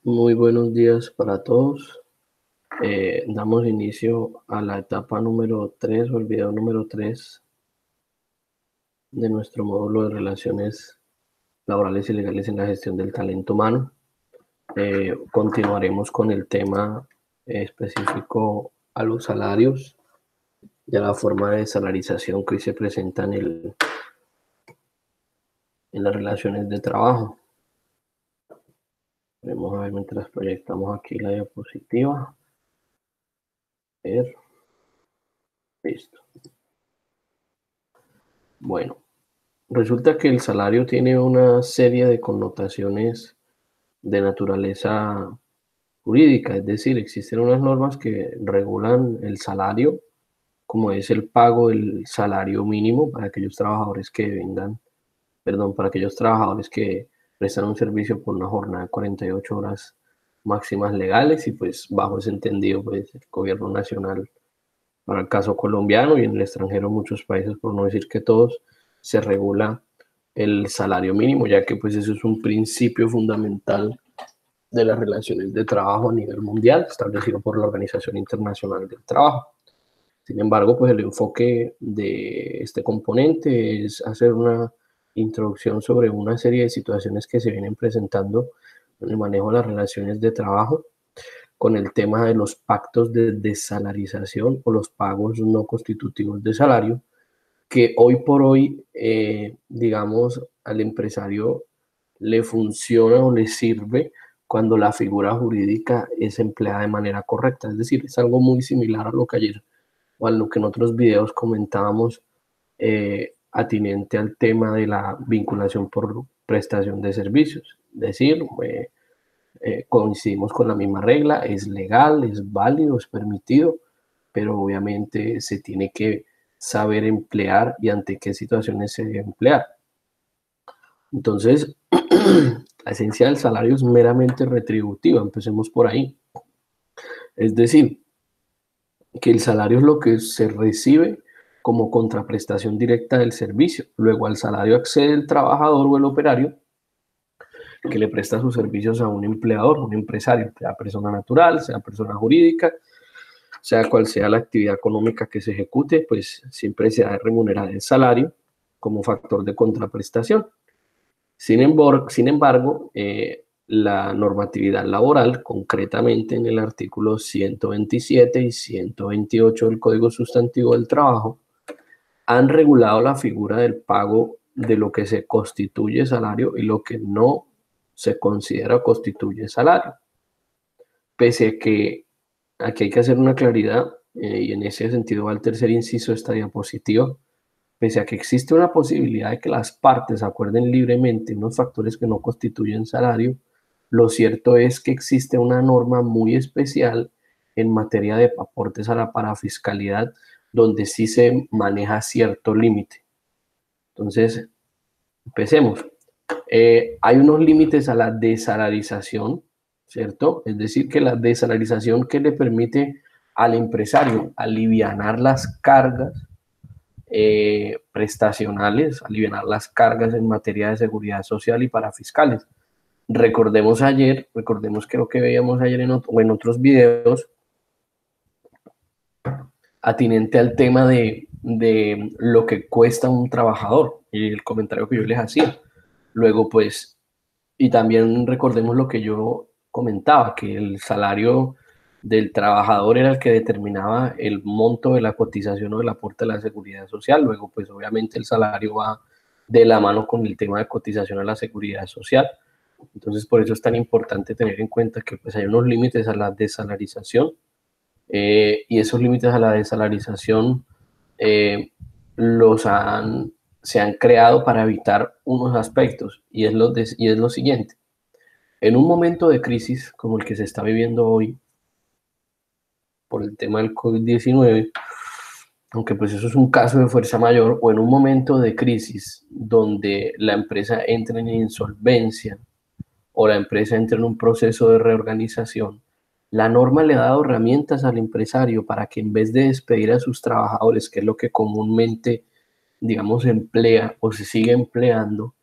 Muy buenos días para todos. Damos inicio a la etapa número 3 o el video número 3 de nuestro módulo de relaciones laborales y legales en la gestión del talento humano. Continuaremos con el tema específico a los salarios y a la forma de salarización que hoy se presenta en las relaciones de trabajo. Vamos a ver mientras proyectamos aquí la diapositiva. Listo. Bueno, resulta que el salario tiene una serie de connotaciones de naturaleza jurídica, es decir, existen unas normas que regulan el salario, como es el pago del salario mínimo para aquellos trabajadores que para aquellos trabajadores que prestan un servicio por una jornada de 48 horas máximas legales y pues bajo ese entendido pues el gobierno nacional para el caso colombiano y en el extranjero muchos países, por no decir que todos, se regula el salario mínimo, ya que pues eso es un principio fundamental de las relaciones de trabajo a nivel mundial, establecido por la Organización Internacional del Trabajo. Sin embargo, pues el enfoque de este componente es hacer una introducción sobre una serie de situaciones que se vienen presentando en el manejo de las relaciones de trabajo con el tema de los pactos de desalarización o los pagos no constitutivos de salario, que hoy por hoy, digamos, al empresario le funciona o le sirve cuando la figura jurídica es empleada de manera correcta. Es decir, es algo muy similar a lo que ayer o a lo que en otros videos comentábamos atinente al tema de la vinculación por prestación de servicios. Es decir, coincidimos con la misma regla, es legal, es válido, es permitido, pero obviamente se tiene que saber emplear y ante qué situaciones se debe emplear. Entonces, la esencia del salario es meramente retributiva, empecemos por ahí. Es decir, que el salario es lo que se recibe como contraprestación directa del servicio. Luego al salario accede el trabajador o el operario que le presta sus servicios a un empleador, un empresario, sea persona natural, sea persona jurídica, sea cual sea la actividad económica que se ejecute, pues siempre se ha de remunerar el salario como factor de contraprestación. Sin embargo, la normatividad laboral, concretamente en el artículo 127 y 128 del Código Sustantivo del Trabajo, han regulado la figura del pago de lo que se constituye salario y lo que no se considera constituye salario. Pese a que aquí hay que hacer una claridad, y en ese sentido va el tercer inciso de esta diapositiva, pese a que existe una posibilidad de que las partes acuerden libremente unos factores que no constituyen salario, lo cierto es que existe una norma muy especial en materia de aportes a la parafiscalidad, donde sí se maneja cierto límite. Entonces, empecemos. Hay unos límites a la desalarización, ¿cierto? Es decir, que la desalarización que le permite al empresario alivianar las cargas prestacionales, aliviar las cargas en materia de seguridad social y para fiscales. Recordemos que lo que veíamos ayer en otros videos, atinente al tema de lo que cuesta un trabajador y el comentario que yo les hacía. Luego, pues, y también recordemos lo que yo comentaba, que el salario del trabajador era el que determinaba el monto de la cotización o del aporte a la seguridad social. Luego, pues obviamente el salario va de la mano con el tema de cotización a la seguridad social. Entonces, por eso es tan importante tener en cuenta que pues hay unos límites a la desalarización y esos límites a la desalarización eh, se han creado para evitar unos aspectos y es lo siguiente. En un momento de crisis como el que se está viviendo hoy por el tema del COVID-19, aunque pues eso es un caso de fuerza mayor, o en un momento de crisis donde la empresa entra en insolvencia o la empresa entra en un proceso de reorganización, la norma le ha dado herramientas al empresario para que en vez de despedir a sus trabajadores, que es lo que comúnmente, digamos, emplea o se sigue empleando,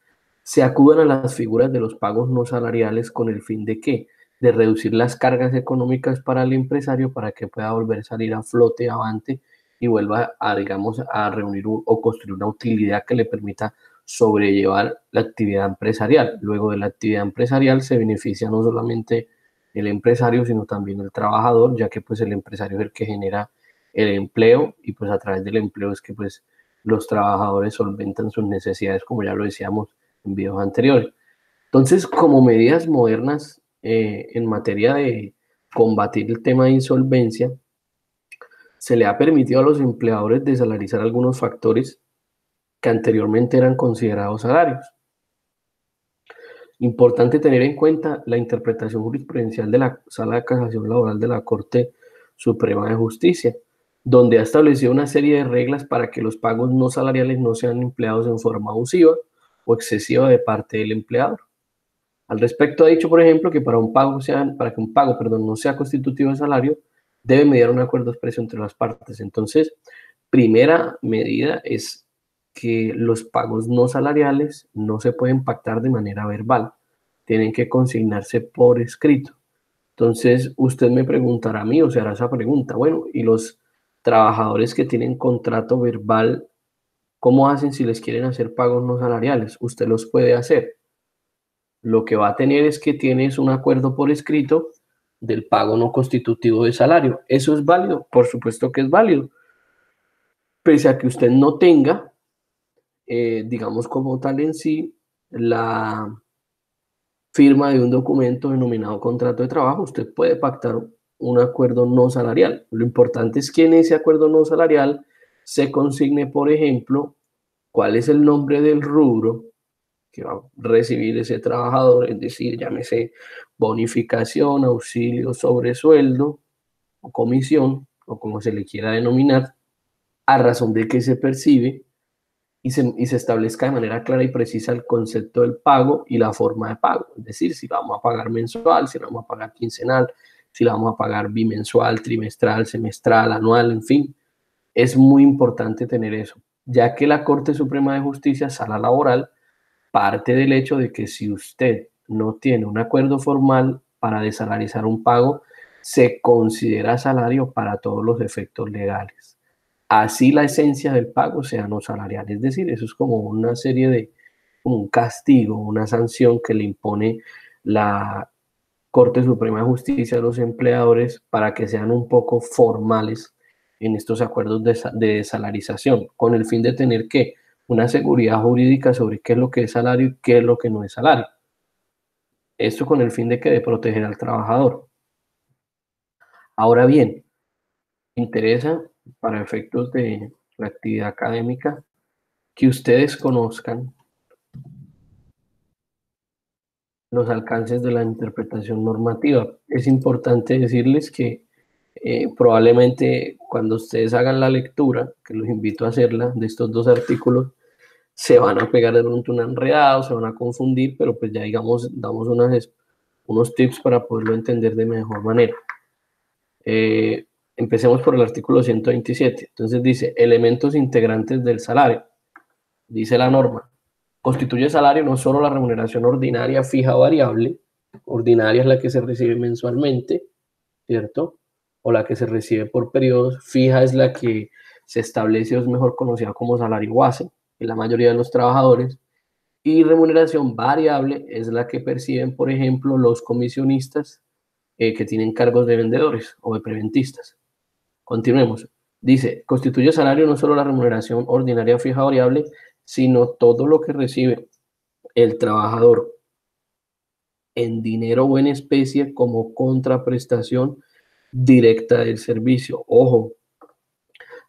se acudan a las figuras de los pagos no salariales con el fin de qué? de reducir las cargas económicas para el empresario para que pueda volver a salir a flote, avante y vuelva a, digamos, a reunir o construir una utilidad que le permita sobrellevar la actividad empresarial. Luego de la actividad empresarial se beneficia no solamente el empresario, sino también el trabajador, ya que pues el empresario es el que genera el empleo y pues a través del empleo es que pues los trabajadores solventan sus necesidades, como ya lo decíamos en videos anteriores. Entonces, como medidas modernas en materia de combatir el tema de insolvencia, se le ha permitido a los empleadores desalarizar algunos factores que anteriormente eran considerados salarios. Importante tener en cuenta la interpretación jurisprudencial de la Sala de Casación Laboral de la Corte Suprema de Justicia, donde ha establecido una serie de reglas para que los pagos no salariales no sean empleados en forma abusiva o excesiva de parte del empleador. Al respecto ha dicho, por ejemplo, que para que un pago, perdón, no sea constitutivo de salario, debe mediar un acuerdo expreso entre las partes. Entonces, primera medida es que los pagos no salariales no se pueden pactar de manera verbal, tienen que consignarse por escrito. Entonces, usted me preguntará a mí o se hará esa pregunta, bueno, ¿y los trabajadores que tienen contrato verbal, cómo hacen si les quieren hacer pagos no salariales? Usted los puede hacer. Lo que va a tener es que tienes un acuerdo por escrito del pago no constitutivo de salario. ¿Eso es válido? Por supuesto que es válido. Pese a que usted no tenga, digamos como tal en sí, la firma de un documento denominado contrato de trabajo, usted puede pactar un acuerdo no salarial. Lo importante es que en ese acuerdo no salarial se consigne, por ejemplo, cuál es el nombre del rubro que va a recibir ese trabajador, es decir, llámese bonificación, auxilio, sobresueldo o comisión, o como se le quiera denominar, a razón de que se percibe y se establezca de manera clara y precisa el concepto del pago y la forma de pago. Es decir, si vamos a pagar mensual, si la vamos a pagar quincenal, si la vamos a pagar bimensual, trimestral, semestral, anual, en fin. Es muy importante tener eso, ya que la Corte Suprema de Justicia, Sala Laboral, parte del hecho de que si usted no tiene un acuerdo formal para desalarizar un pago, se considera salario para todos los efectos legales. Así la esencia del pago sea no salarial. Es decir, eso es como una serie de, como un castigo, una sanción que le impone la Corte Suprema de Justicia a los empleadores para que sean un poco formales en estos acuerdos de desalarización, con el fin de tener que una seguridad jurídica sobre qué es lo que es salario y qué es lo que no es salario. Esto con el fin de proteger al trabajador. Ahora bien, interesa para efectos de la actividad académica que ustedes conozcan los alcances de la interpretación normativa. Es importante decirles que probablemente cuando ustedes hagan la lectura, que los invito a hacerla, de estos dos artículos, se van a pegar de pronto un enredado, se van a confundir, pero pues ya digamos, damos unos tips para poderlo entender de mejor manera. Empecemos por el artículo 127. Entonces dice, elementos integrantes del salario. Dice la norma, constituye salario no solo la remuneración ordinaria fija o variable, ordinaria es la que se recibe mensualmente, ¿cierto? O la que se recibe por periodos, fija es la que se establece o es mejor conocida como salario base en la mayoría de los trabajadores, y remuneración variable es la que perciben, por ejemplo, los comisionistas que tienen cargos de vendedores o de preventistas. Continuemos. Dice, constituye salario no solo la remuneración ordinaria fija variable, sino todo lo que recibe el trabajador en dinero o en especie como contraprestación directa del servicio. Ojo,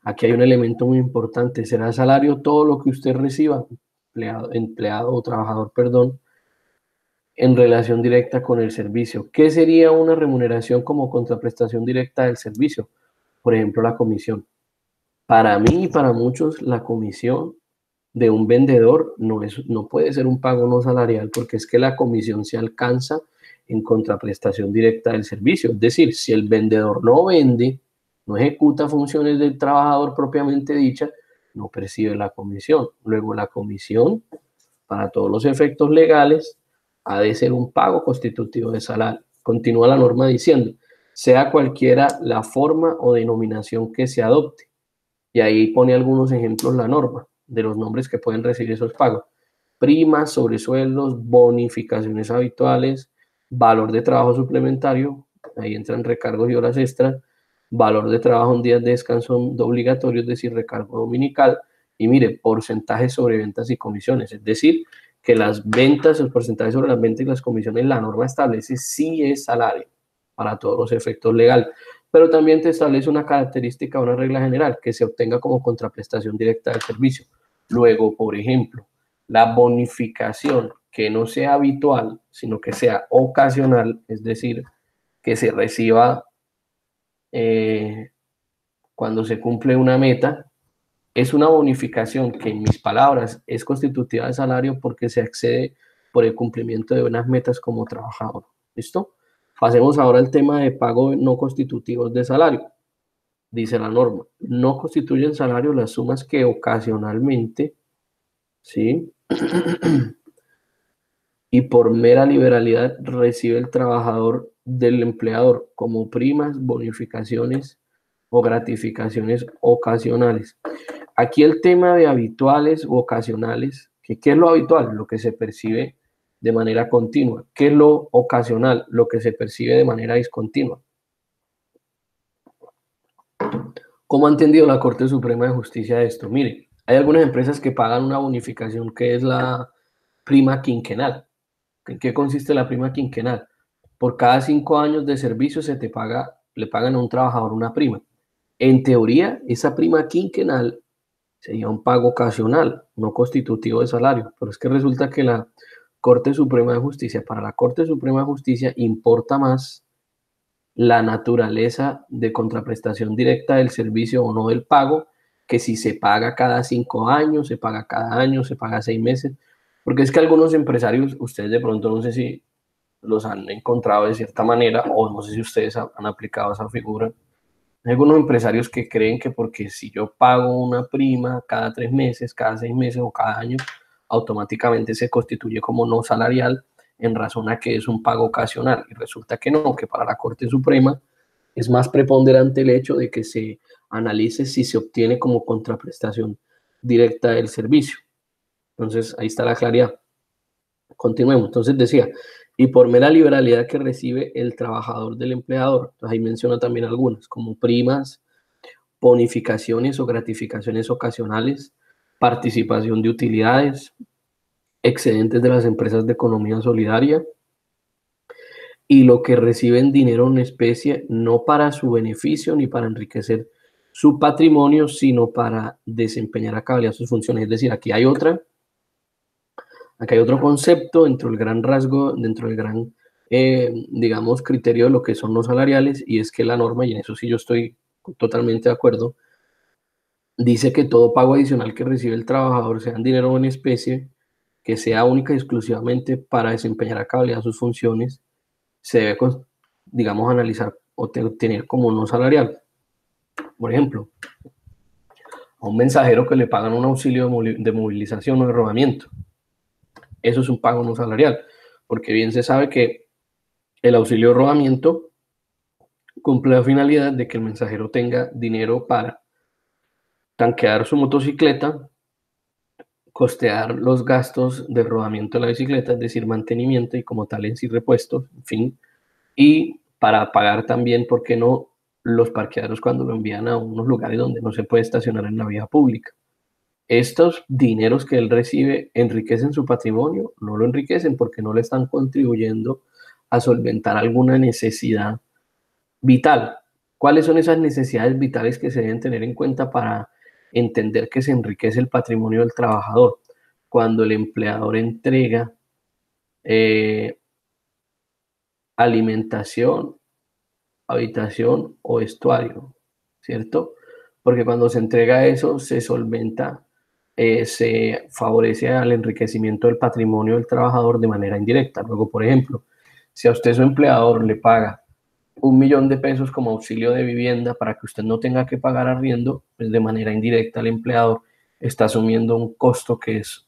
aquí hay un elemento muy importante. Será salario todo lo que usted reciba, empleado o trabajador, perdón, en relación directa con el servicio. ¿Qué sería una remuneración como contraprestación directa del servicio? Por ejemplo, la comisión. Para mí y para muchos, la comisión de un vendedor no puede ser un pago no salarial porque es que la comisión se alcanza en contraprestación directa del servicio. Es decir, si el vendedor no vende, no ejecuta funciones del trabajador propiamente dicha, no percibe la comisión. Luego la comisión, para todos los efectos legales, ha de ser un pago constitutivo de salario. Continúa la norma diciendo, sea cualquiera la forma o denominación que se adopte. Y ahí pone algunos ejemplos la norma de los nombres que pueden recibir esos pagos. Primas, sobresueldos, bonificaciones habituales, valor de trabajo suplementario, ahí entran recargos y horas extras, valor de trabajo en días de descanso obligatorio, es decir, recargo dominical, y mire, porcentajes sobre ventas y comisiones, es decir, que las ventas, el porcentaje sobre las ventas y las comisiones, la norma establece si es salario para todos los efectos legales, pero también te establece una característica, una regla general, que se obtenga como contraprestación directa del servicio. Luego, por ejemplo, la bonificación que no sea habitual, sino que sea ocasional, es decir, que se reciba cuando se cumple una meta, es una bonificación que en mis palabras es constitutiva de salario porque se accede por el cumplimiento de unas metas como trabajador. ¿Listo? Pasemos ahora al tema de pago no constitutivos de salario. Dice la norma, no constituyen salario las sumas que ocasionalmente, ¿sí? Y por mera liberalidad recibe el trabajador del empleador como primas, bonificaciones o gratificaciones ocasionales. Aquí el tema de habituales u ocasionales, ¿qué es lo habitual? Lo que se percibe de manera continua. ¿Qué es lo ocasional? Lo que se percibe de manera discontinua. ¿Cómo ha entendido la Corte Suprema de Justicia esto? Mire, hay algunas empresas que pagan una bonificación que es la prima quinquenal. ¿En qué consiste la prima quinquenal? Por cada 5 años de servicio le pagan a un trabajador una prima. En teoría, esa prima quinquenal sería un pago ocasional, no constitutivo de salario. Pero es que resulta que la Corte Suprema de Justicia, para la Corte Suprema de Justicia, importa más la naturaleza de contraprestación directa del servicio o no del pago, que si se paga cada 5 años, se paga cada año, se paga 6 meses. Porque es que algunos empresarios, ustedes de pronto no sé si los han encontrado de cierta manera, o no sé si ustedes han aplicado esa figura. Hay algunos empresarios que creen que porque si yo pago una prima cada 3 meses, cada 6 meses o cada año, automáticamente se constituye como no salarial en razón a que es un pago ocasional. Y resulta que no, que para la Corte Suprema es más preponderante el hecho de que se analice si se obtiene como contraprestación directa del servicio. Entonces, ahí está la claridad. Continuemos. Entonces decía, y por mera liberalidad que recibe el trabajador del empleador. Entonces ahí menciona también algunas, como primas, bonificaciones o gratificaciones ocasionales, participación de utilidades, excedentes de las empresas de economía solidaria, y lo que recibe en dinero en especie, no para su beneficio ni para enriquecer su patrimonio, sino para desempeñar a cabalidad sus funciones. Es decir, aquí hay otro concepto dentro del gran rasgo, dentro del gran, digamos, criterio de lo que son los salariales, y es que la norma, y en eso sí yo estoy totalmente de acuerdo, dice que todo pago adicional que recibe el trabajador, sea en dinero o en especie, que sea única y exclusivamente para desempeñar a cabalidad sus funciones, se debe, digamos, analizar o tener como no salarial. Por ejemplo, a un mensajero que le pagan un auxilio de movilización o de rodamiento. Eso es un pago no salarial, porque bien se sabe que el auxilio de rodamiento cumple la finalidad de que el mensajero tenga dinero para tanquear su motocicleta, costear los gastos de rodamiento de la bicicleta, es decir, mantenimiento y como tal en sí repuestos, en fin, y para pagar también, ¿por qué no?, los parqueaderos cuando lo envían a unos lugares donde no se puede estacionar en la vía pública. Estos dineros que él recibe enriquecen su patrimonio, no lo enriquecen porque no le están contribuyendo a solventar alguna necesidad vital. ¿Cuáles son esas necesidades vitales que se deben tener en cuenta para entender que se enriquece el patrimonio del trabajador? Cuando el empleador entrega alimentación, habitación o vestuario, ¿cierto? Porque cuando se entrega eso, se solventa, se favorece al enriquecimiento del patrimonio del trabajador de manera indirecta. Luego, por ejemplo, si a usted su empleador le paga 1.000.000 de pesos como auxilio de vivienda para que usted no tenga que pagar arriendo, pues de manera indirecta el empleador está asumiendo un costo que es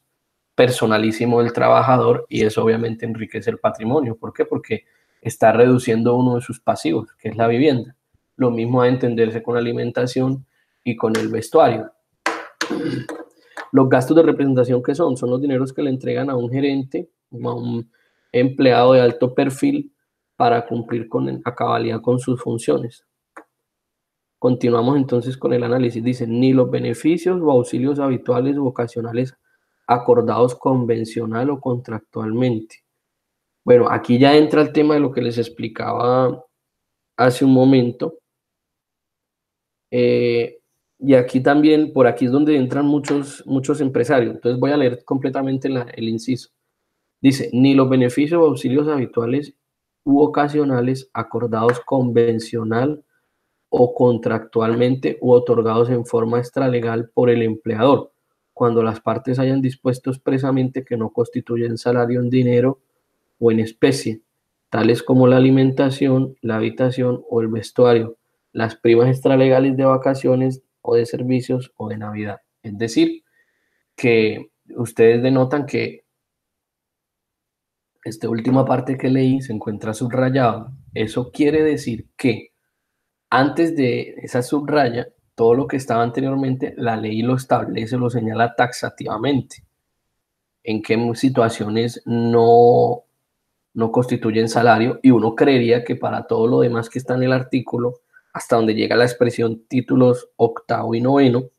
personalísimo del trabajador y eso obviamente enriquece el patrimonio. ¿Por qué? Porque está reduciendo uno de sus pasivos, que es la vivienda. Lo mismo a entenderse con la alimentación y con el vestuario. Los gastos de representación, ¿qué son? Son los dineros que le entregan a un gerente, a un empleado de alto perfil para cumplir a cabalidad con sus funciones. Continuamos entonces con el análisis. Dice, ni los beneficios o auxilios habituales o ocasionales acordados convencional o contractualmente. Bueno, aquí ya entra el tema de lo que les explicaba hace un momento. Y aquí también, por aquí es donde entran muchos empresarios. Entonces voy a leer completamente el inciso. Dice, ni los beneficios o auxilios habituales u ocasionales acordados convencional o contractualmente u otorgados en forma extralegal por el empleador, cuando las partes hayan dispuesto expresamente que no constituyen salario en dinero o en especie, tales como la alimentación, la habitación o el vestuario, las primas extralegales de vacaciones o de servicios o de Navidad. Es decir, que ustedes denotan que esta última parte que leí se encuentra subrayado. Eso quiere decir que antes de esa subraya, todo lo que estaba anteriormente, la ley lo establece, lo señala taxativamente. En qué situaciones no constituyen salario, y uno creería que para todo lo demás que está en el artículo, hasta donde llega la expresión títulos octavo y noveno,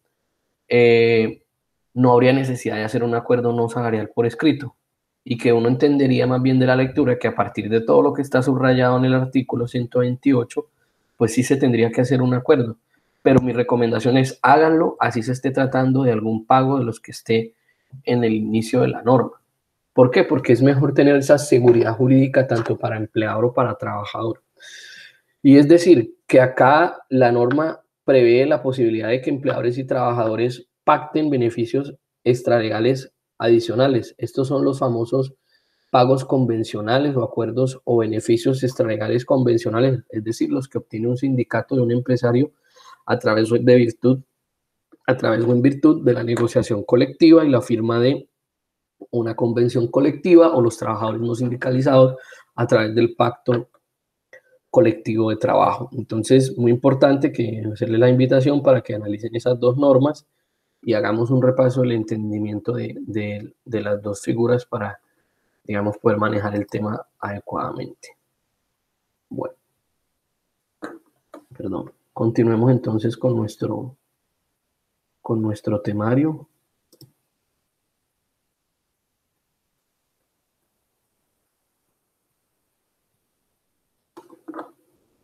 no habría necesidad de hacer un acuerdo no salarial por escrito, y que uno entendería más bien de la lectura que a partir de todo lo que está subrayado en el artículo 128, pues sí se tendría que hacer un acuerdo. Pero mi recomendación es háganlo, así se esté tratando de algún pago de los que esté en el inicio de la norma. ¿Por qué? Porque es mejor tener esa seguridad jurídica tanto para empleador o para trabajador. Y es decir, que acá la norma prevé la posibilidad de que empleadores y trabajadores pacten beneficios extralegales adicionales. Estos son los famosos pagos convencionales o acuerdos o beneficios extralegales convencionales, es decir, los que obtiene un sindicato de un empresario a través o en virtud de la negociación colectiva y la firma de una convención colectiva, o los trabajadores no sindicalizados a través del pacto colectivo de trabajo. Entonces, muy importante que hacerle la invitación para que analicen esas dos normas y hagamos un repaso del entendimiento de las dos figuras para, digamos, poder manejar el tema adecuadamente. Bueno, perdón. Continuemos entonces con nuestro temario.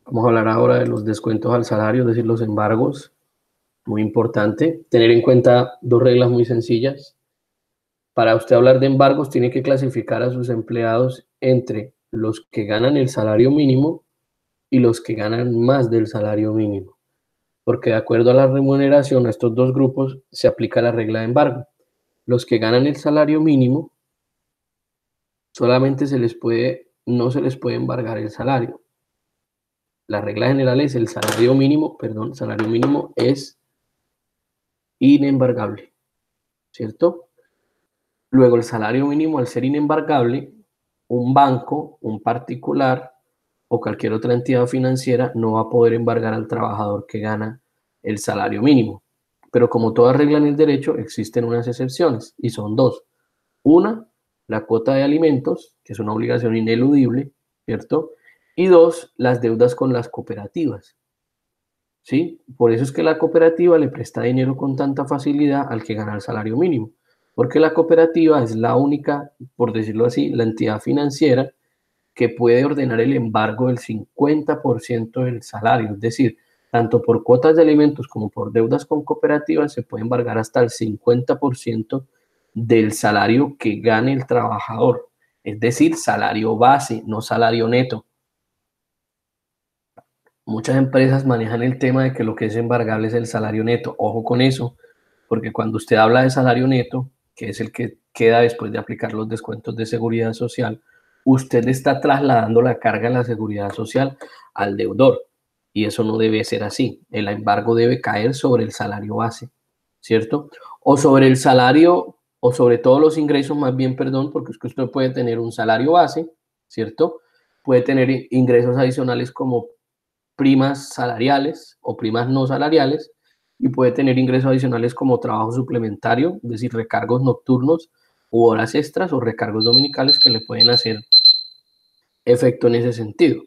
Vamos a hablar ahora de los descuentos al salario, es decir, los embargos. Muy importante tener en cuenta dos reglas muy sencillas. Para usted hablar de embargos, tiene que clasificar a sus empleados entre los que ganan el salario mínimo y los que ganan más del salario mínimo. Porque de acuerdo a la remuneración a estos dos grupos se aplica la regla de embargo. Los que ganan el salario mínimo solamente no se les puede embargar el salario. La regla general es el salario mínimo es inembargable, ¿cierto? Luego el salario mínimo, al ser inembargable, un banco, un particular o cualquier otra entidad financiera no va a poder embargar al trabajador que gana el salario mínimo. Pero como toda regla en el derecho, existen unas excepciones y son dos. Una, la cuota de alimentos, que es una obligación ineludible, ¿cierto? Y dos, las deudas con las cooperativas, ¿sí? Por eso es que la cooperativa le presta dinero con tanta facilidad al que gana el salario mínimo, porque la cooperativa es la única, por decirlo así, la entidad financiera que puede ordenar el embargo del 50% del salario, es decir, tanto por cuotas de alimentos como por deudas con cooperativas se puede embargar hasta el 50% del salario que gane el trabajador, es decir, salario base, no salario neto. Muchas empresas manejan el tema de que lo que es embargable es el salario neto. Ojo con eso, porque cuando usted habla de salario neto, que es el que queda después de aplicar los descuentos de seguridad social, usted le está trasladando la carga de la seguridad social al deudor. Y eso no debe ser así. El embargo debe caer sobre el salario base, ¿cierto? O sobre el salario, o sobre todos los ingresos, más bien, perdón, porque es que usted puede tener un salario base, ¿cierto? puede tener ingresos adicionales como primas salariales o primas no salariales, y puede tener ingresos adicionales como trabajo suplementario, es decir, recargos nocturnos u horas extras o recargos dominicales que le pueden hacer efecto en ese sentido.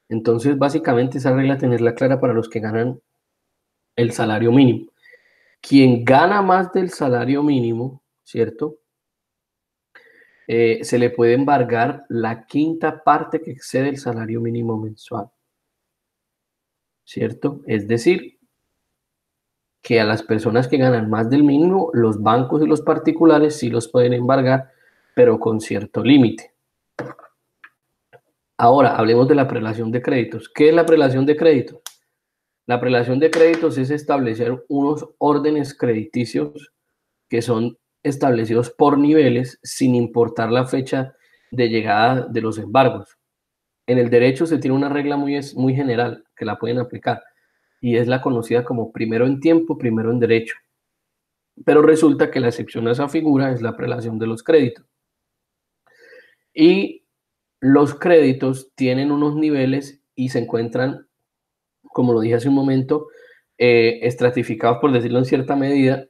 Entonces, básicamente esa regla tenerla clara para los que ganan el salario mínimo. Quien gana más del salario mínimo, ¿cierto? Se le puede embargar la quinta parte que excede el salario mínimo mensual, ¿cierto? Es decir, que a las personas que ganan más del mínimo, los bancos y los particulares sí los pueden embargar, pero con cierto límite. Ahora, hablemos de la prelación de créditos. ¿Qué es la prelación de créditos? La prelación de créditos es establecer unos órdenes crediticios que son establecidos por niveles sin importar la fecha de llegada de los embargos. En el derecho se tiene una regla muy general que la pueden aplicar y es la conocida como primero en tiempo, primero en derecho. Pero resulta que la excepción a esa figura es la prelación de los créditos. Y los créditos tienen unos niveles y se encuentran, como lo dije hace un momento, estratificados, por decirlo en cierta medida,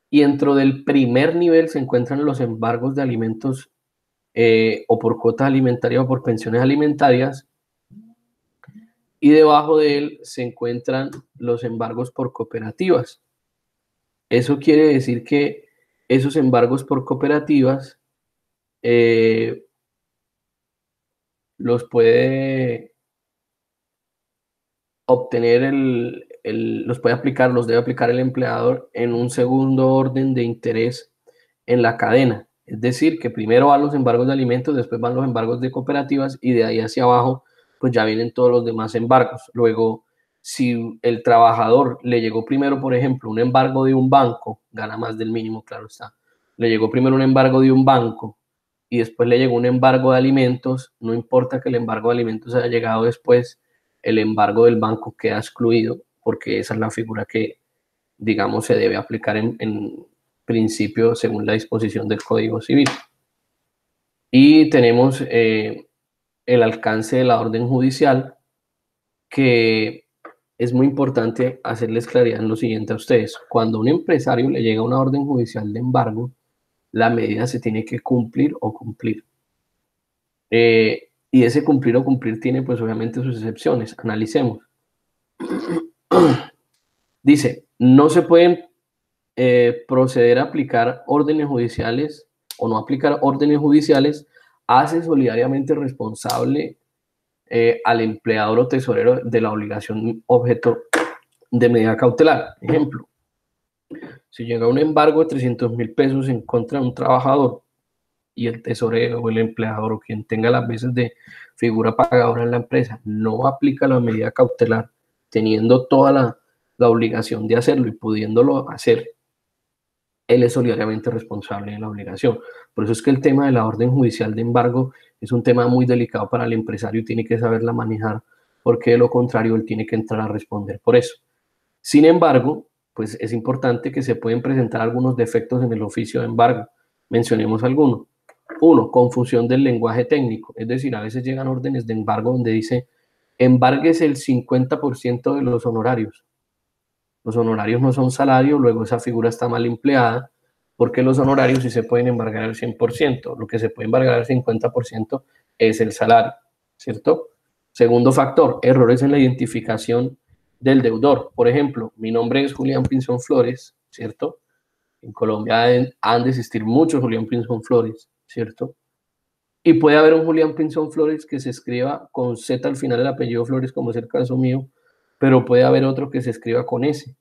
y dentro del primer nivel se encuentran los embargos de alimentos o por cuotas alimentarias o por pensiones alimentarias, y debajo de él se encuentran los embargos por cooperativas. Eso quiere decir que esos embargos por cooperativas los puede obtener los puede aplicar, los debe aplicar el empleador en un segundo orden de interés en la cadena. Es decir, que primero van los embargos de alimentos, después van los embargos de cooperativas y de ahí hacia abajo, pues ya vienen todos los demás embargos. Luego, si el trabajador le llegó primero, por ejemplo, un embargo de un banco, gana más del mínimo, claro está. Le llegó primero un embargo de un banco y después le llegó un embargo de alimentos, no importa que el embargo de alimentos haya llegado después, el embargo del banco queda excluido porque esa es la figura que, digamos, se debe aplicar en principio según la disposición del Código Civil. Y tenemos el alcance de la orden judicial, que es muy importante hacerles claridad en lo siguiente a ustedes. Cuando a un empresario le llega una orden judicial de embargo, la medida se tiene que cumplir o cumplir. Y ese cumplir o cumplir tiene pues obviamente sus excepciones. Analicemos. Dice, no se pueden proceder a aplicar órdenes judiciales o no aplicar órdenes judiciales, hace solidariamente responsable al empleador o tesorero de la obligación objeto de medida cautelar. Ejemplo, si llega un embargo de 300.000 pesos en contra de un trabajador y el tesorero o el empleador o quien tenga las veces de figura pagadora en la empresa no aplica la medida cautelar, teniendo toda la obligación de hacerlo y pudiéndolo hacer, él es solidariamente responsable de la obligación. Por eso es que el tema de la orden judicial de embargo es un tema muy delicado para el empresario y tiene que saberla manejar, porque de lo contrario él tiene que entrar a responder por eso. Sin embargo, pues es importante que se pueden presentar algunos defectos en el oficio de embargo. Mencionemos algunos. Uno, confusión del lenguaje técnico. Es decir, a veces llegan órdenes de embargo donde dice embargues el 50% de los honorarios. Los honorarios no son salario, luego esa figura está mal empleada, porque los honorarios sí se pueden embargar al 100%, lo que se puede embargar al 50% es el salario, ¿cierto? Segundo factor, errores en la identificación del deudor. Por ejemplo, mi nombre es Julián Pinzón Flores, ¿cierto? En Colombia han de existir muchos Julián Pinzón Flores, ¿cierto? Y puede haber un Julián Pinzón Flores que se escriba con Z al final del apellido Flores, como es el caso mío, pero puede haber otro que se escriba con S,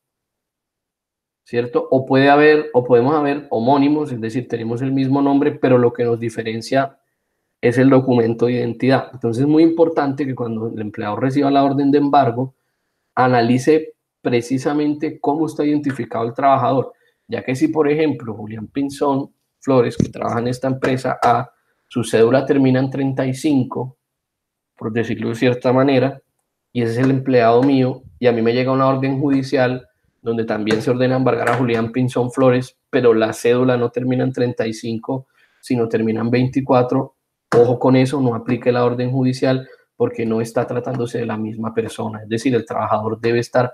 ¿cierto? O puede haber, o podemos haber homónimos, es decir, tenemos el mismo nombre, pero lo que nos diferencia es el documento de identidad. Entonces es muy importante que cuando el empleador reciba la orden de embargo, analice precisamente cómo está identificado el trabajador, ya que si, por ejemplo, Julián Pinzón Flores, que trabaja en esta empresa A, su cédula termina en 35, por decirlo de cierta manera, y ese es el empleado mío, y a mí me llega una orden judicial donde también se ordena embargar a Julián Pinzón Flores, pero la cédula no termina en 35, sino termina en 24, ojo con eso, no aplique la orden judicial, porque no está tratándose de la misma persona. Es decir, el trabajador debe estar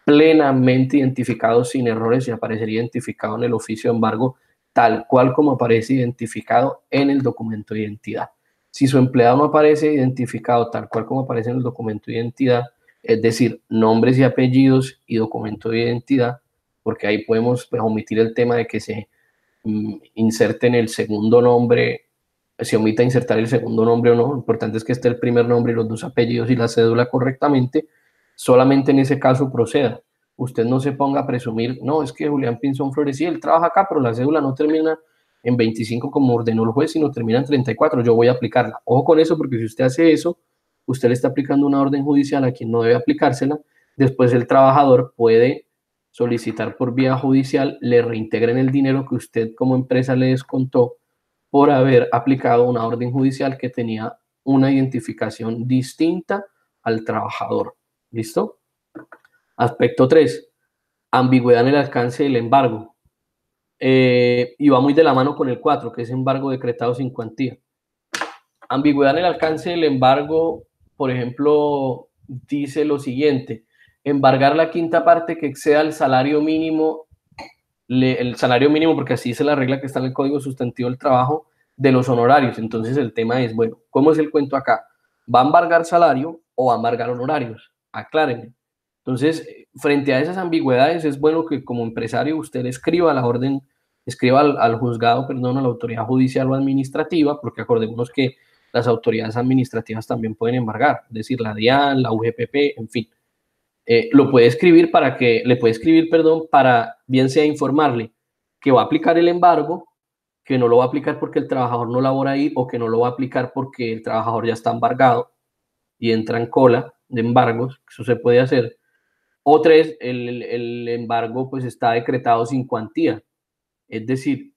plenamente identificado sin errores y aparecer identificado en el oficio de embargo tal cual como aparece identificado en el documento de identidad. Si su empleado no aparece identificado tal cual como aparece en el documento de identidad, es decir, nombres y apellidos y documento de identidad, porque ahí podemos pues, omitir el tema de que se inserte en el segundo nombre, se omita insertar el segundo nombre o no, lo importante es que esté el primer nombre y los dos apellidos y la cédula correctamente, solamente en ese caso proceda. Usted no se ponga a presumir, no, es que Julián Pinzón Flores, sí, él trabaja acá, pero la cédula no termina en 25 como ordenó el juez, sino termina en 34, yo voy a aplicarla. Ojo con eso, porque si usted hace eso, usted le está aplicando una orden judicial a quien no debe aplicársela, después el trabajador puede solicitar por vía judicial, le reintegren el dinero que usted como empresa le descontó por haber aplicado una orden judicial que tenía una identificación distinta al trabajador. ¿Listo? Aspecto 3, ambigüedad en el alcance del embargo. Y va muy de la mano con el 4, que es embargo decretado sin cuantía. Ambigüedad en el alcance del embargo, por ejemplo, dice lo siguiente: embargar la quinta parte que exceda el salario mínimo, porque así es la regla que está en el Código Sustantivo del Trabajo, de los honorarios. Entonces el tema es, bueno, ¿cómo es el cuento acá? ¿Va a embargar salario o va a embargar honorarios? Aclárenme. Entonces, frente a esas ambigüedades, es bueno que como empresario usted escriba la orden, escriba al juzgado, perdón, a la autoridad judicial o administrativa, porque acordémonos que las autoridades administrativas también pueden embargar, es decir, la DIAN, la UGPP, en fin. Lo puede escribir le puede escribir, perdón, para bien sea informarle que va a aplicar el embargo, que no lo va a aplicar porque el trabajador no labora ahí o que no lo va a aplicar porque el trabajador ya está embargado y entra en cola de embargos, eso se puede hacer. O 3, el embargo pues está decretado sin cuantía, es decir,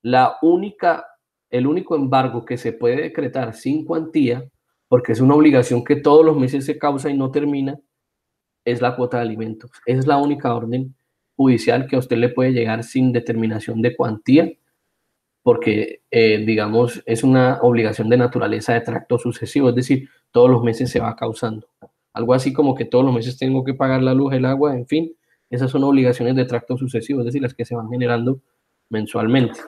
el único embargo que se puede decretar sin cuantía, porque es una obligación que todos los meses se causa y no termina, es la cuota de alimentos. Es la única orden judicial que a usted le puede llegar sin determinación de cuantía, porque, digamos, es una obligación de naturaleza de tracto sucesivo, es decir, todos los meses se va causando. Algo así como que todos los meses tengo que pagar la luz, el agua, en fin, esas son obligaciones de tracto sucesivo, es decir, las que se van generando mensualmente.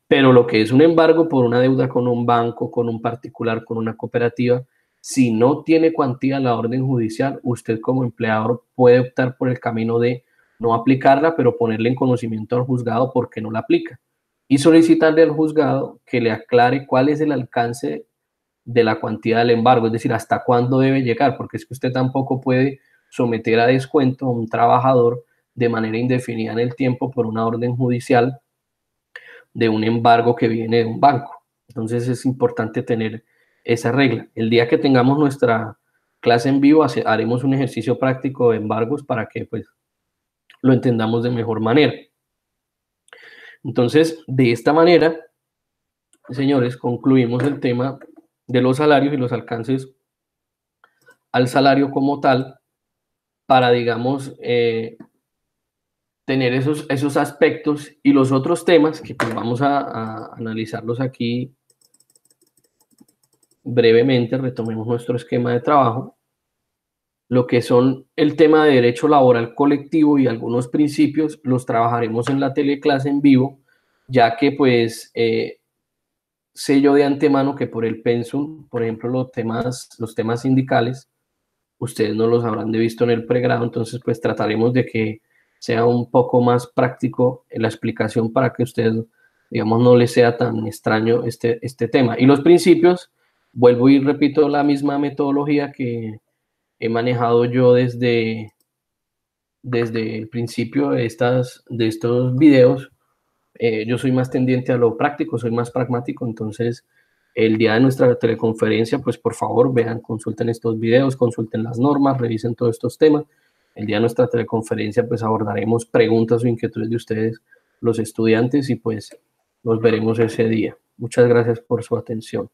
Pero lo que es un embargo por una deuda con un banco, con un particular, con una cooperativa, si no tiene cuantía la orden judicial, usted como empleador puede optar por el camino de no aplicarla, pero ponerle en conocimiento al juzgado porque no la aplica y solicitarle al juzgado que le aclare cuál es el alcance de la cuantía del embargo, es decir, hasta cuándo debe llegar, porque es que usted tampoco puede someter a descuento a un trabajador de manera indefinida en el tiempo por una orden judicial de un embargo que viene de un banco. Entonces es importante tener esa regla. El día que tengamos nuestra clase en vivo, haremos un ejercicio práctico de embargos para que pues lo entendamos de mejor manera. Entonces, de esta manera, señores, concluimos el tema de los salarios y los alcances al salario como tal para, digamos, tener esos aspectos y los otros temas que pues vamos a analizarlos aquí brevemente. Retomemos nuestro esquema de trabajo. Lo que son el tema de derecho laboral colectivo y algunos principios los trabajaremos en la teleclase en vivo, ya que pues sé yo de antemano que por el pensum, por ejemplo, los temas sindicales, ustedes no los habrán de visto en el pregrado, entonces pues trataremos de que sea un poco más práctico en la explicación para que ustedes, digamos, no les sea tan extraño este tema. Y los principios, vuelvo y repito la misma metodología que he manejado yo desde el principio de estos videos. Yo soy más tendiente a lo práctico, soy más pragmático, entonces el día de nuestra teleconferencia, pues por favor vean, consulten estos videos, consulten las normas, revisen todos estos temas. El día de nuestra teleconferencia, pues abordaremos preguntas o inquietudes de ustedes, los estudiantes, y pues nos veremos ese día. Muchas gracias por su atención.